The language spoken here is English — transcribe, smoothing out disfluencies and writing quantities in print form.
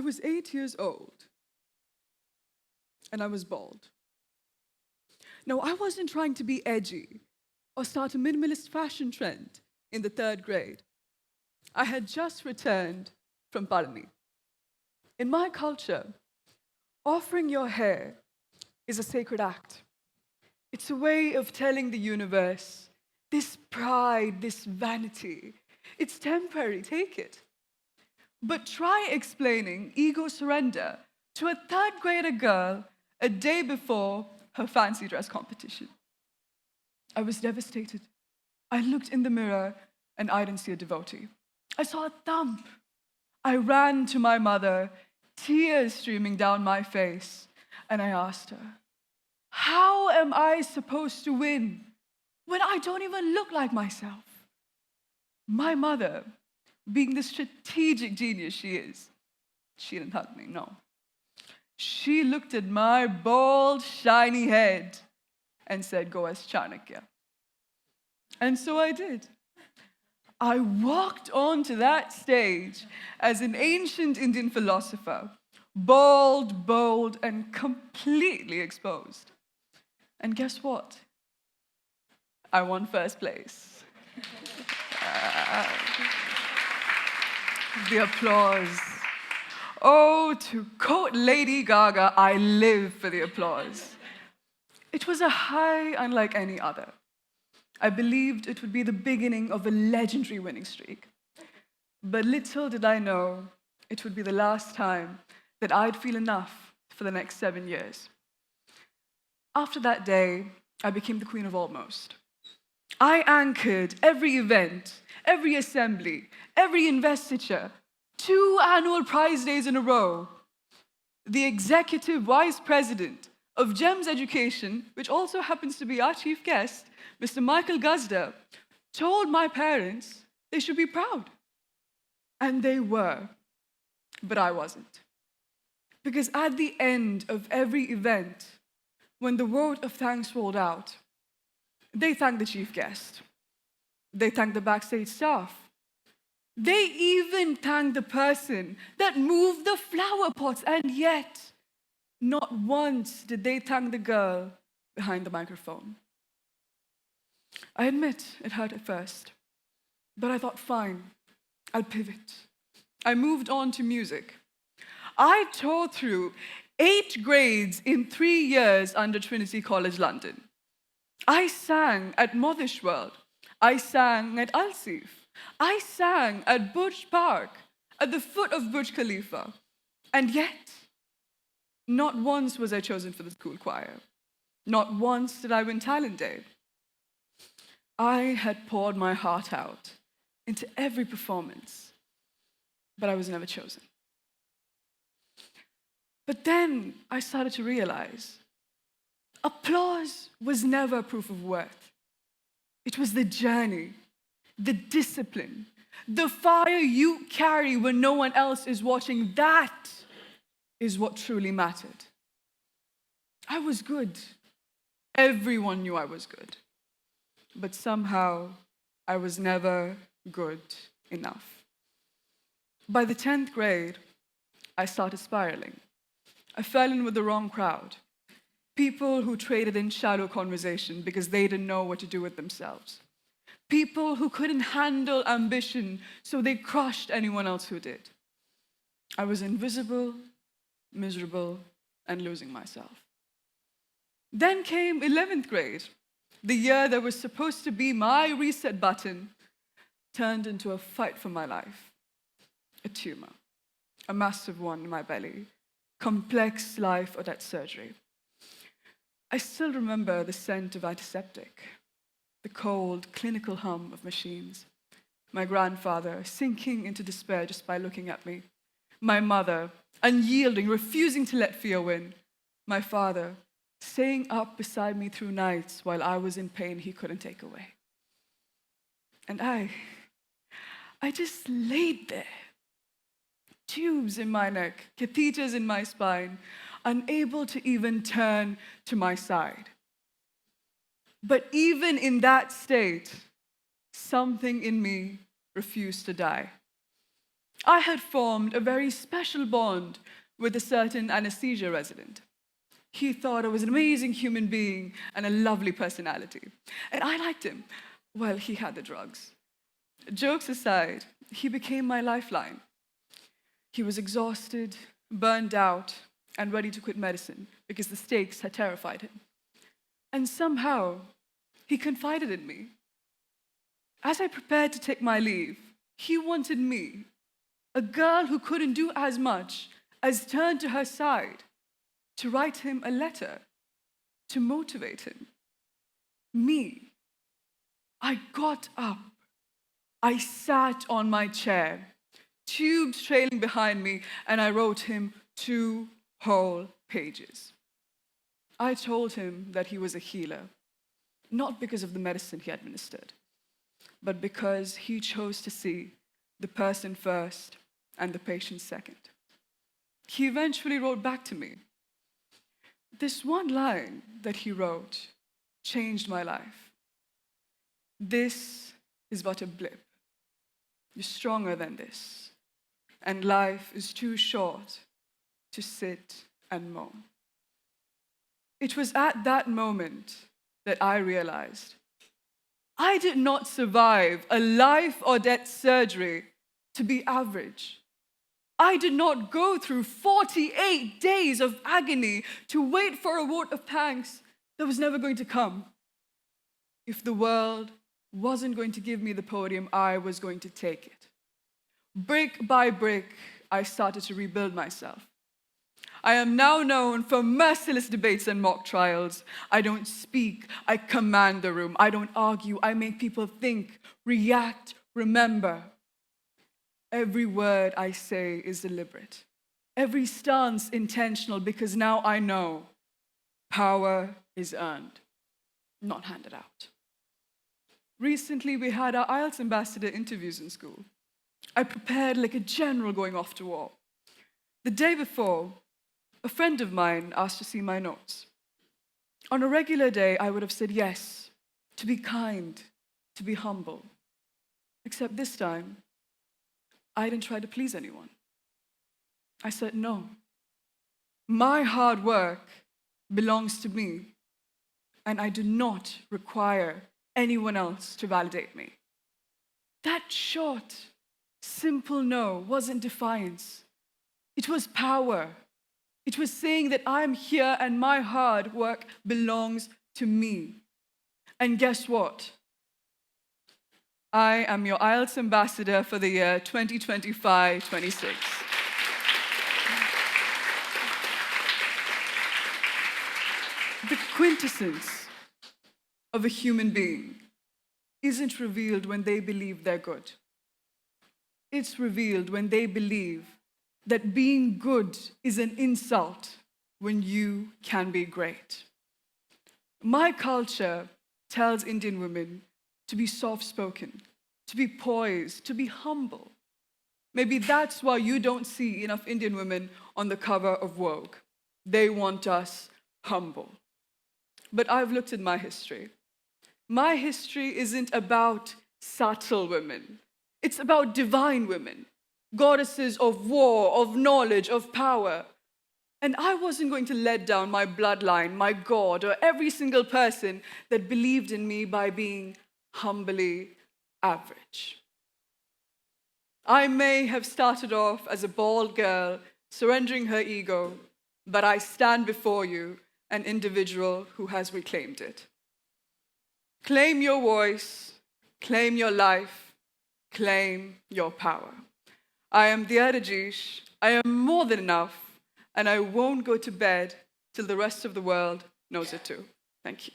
was 8 years old, and I was bald. Now, I wasn't trying to be edgy or start a minimalist fashion trend in the 3rd grade. I had just returned from Palani. In my culture, offering your hair is a sacred act. It's a way of telling the universe, this pride, this vanity, it's temporary, take it. But try explaining ego surrender to a 3rd grader girl a day before her fancy dress competition. I was devastated. I looked in the mirror and I didn't see a devotee. I saw a thump. I ran to my mother, tears streaming down my face, and I asked her, how am I supposed to win when I don't even look like myself? My mother, being the strategic genius she is, she didn't hug me, no. She looked at my bald, shiny head and said, go as Chanakya. And so I did. I walked onto that stage as an ancient Indian philosopher, bald, bold, and completely exposed. And guess what? I won 1st place. The applause. Oh, to quote Lady Gaga, I live for the applause. It was a high unlike any other. I believed it would be the beginning of a legendary winning streak. But little did I know it would be the last time that I'd feel enough for the next 7 years. After that day, I became the queen of almost. I anchored every event, every assembly, every investiture, 2 annual prize days in a row. The executive vice president of GEMS Education, which also happens to be our chief guest, Mr. Michael Guzda, told my parents they should be proud. And they were, but I wasn't. Because at the end of every event, when the word of thanks rolled out, they thanked the chief guest. They thanked the backstage staff. They even thanked the person that moved the flower pots, and yet, not once did they thank the girl behind the microphone. I admit it hurt at first, but I thought, fine, I'll pivot. I moved on to music. I tore through 8 grades in 3 years under Trinity College London. I sang at Modesh World. I sang at Al-Sif. I sang at Burj Park, at the foot of Burj Khalifa. And yet, not once was I chosen for the school choir. Not once did I win Talent Day. I had poured my heart out into every performance, but I was never chosen. But then I started to realize applause was never proof of worth. It was the journey, the discipline, the fire you carry when no one else is watching. That is what truly mattered. I was good. Everyone knew I was good. But somehow, I was never good enough. By the 10th grade, I started spiraling. I fell in with the wrong crowd. People who traded in shallow conversation because they didn't know what to do with themselves. People who couldn't handle ambition, so they crushed anyone else who did. I was invisible, miserable, and losing myself. Then came 11th grade. The year that was supposed to be my reset button turned into a fight for my life. A tumor, a massive one in my belly, complex life or death surgery. I still remember the scent of antiseptic, the cold, clinical hum of machines, my grandfather sinking into despair just by looking at me, my mother unyielding, refusing to let fear win, my father staying up beside me through nights while I was in pain he couldn't take away. And I just laid there, tubes in my neck, catheters in my spine, unable to even turn to my side. But even in that state, something in me refused to die. I had formed a very special bond with a certain anesthesia resident. He thought I was an amazing human being and a lovely personality. And I liked him. Well, he had the drugs. Jokes aside, he became my lifeline. He was exhausted, burned out, and ready to quit medicine because the stakes had terrified him. And somehow, he confided in me. As I prepared to take my leave, he wanted me, a girl who couldn't do as much as turn to her side, to write him a letter, to motivate him. Me. I got up. I sat on my chair, tubes trailing behind me, and I wrote him 2 whole pages. I told him that he was a healer, not because of the medicine he administered, but because he chose to see the person first and the patient second. He eventually wrote back to me. This one line that he wrote changed my life. This is but a blip. You're stronger than this, and life is too short to sit and moan. It was at that moment that I realized I did not survive a life or death surgery to be average. I did not go through 48 days of agony to wait for a vote of thanks that was never going to come. If the world wasn't going to give me the podium, I was going to take it. Brick by brick, I started to rebuild myself. I am now known for merciless debates and mock trials. I don't speak, I command the room. I don't argue, I make people think, react, remember. Every word I say is deliberate. Every stance intentional, because now I know power is earned, not handed out. Recently, we had our IELTS Ambassador interviews in school. I prepared like a general going off to war. The day before, a friend of mine asked to see my notes. On a regular day, I would have said yes, to be kind, to be humble. Except this time, I didn't try to please anyone. I said no. My hard work belongs to me, and I do not require anyone else to validate me. That short, simple no wasn't defiance. It was power. It was saying that I'm here and my hard work belongs to me. And guess what? I am your IELTS Ambassador for the year 2025-26. The quintessence of a human being isn't revealed when they believe they're good. It's revealed when they believe that being good is an insult when you can be great. My culture tells Indian women to be soft-spoken, to be poised, to be humble. Maybe that's why you don't see enough Indian women on the cover of Vogue. They want us humble. But I've looked at my history. My history isn't about subtle women. It's about divine women, goddesses of war, of knowledge, of power. And I wasn't going to let down my bloodline, my God, or every single person that believed in me by being humbly average. I may have started off as a bald girl, surrendering her ego, but I stand before you, an individual who has reclaimed it. Claim your voice, claim your life, claim your power. I am Diya Rejeesh. I am more than enough, and I won't go to bed till the rest of the world knows it too. Thank you.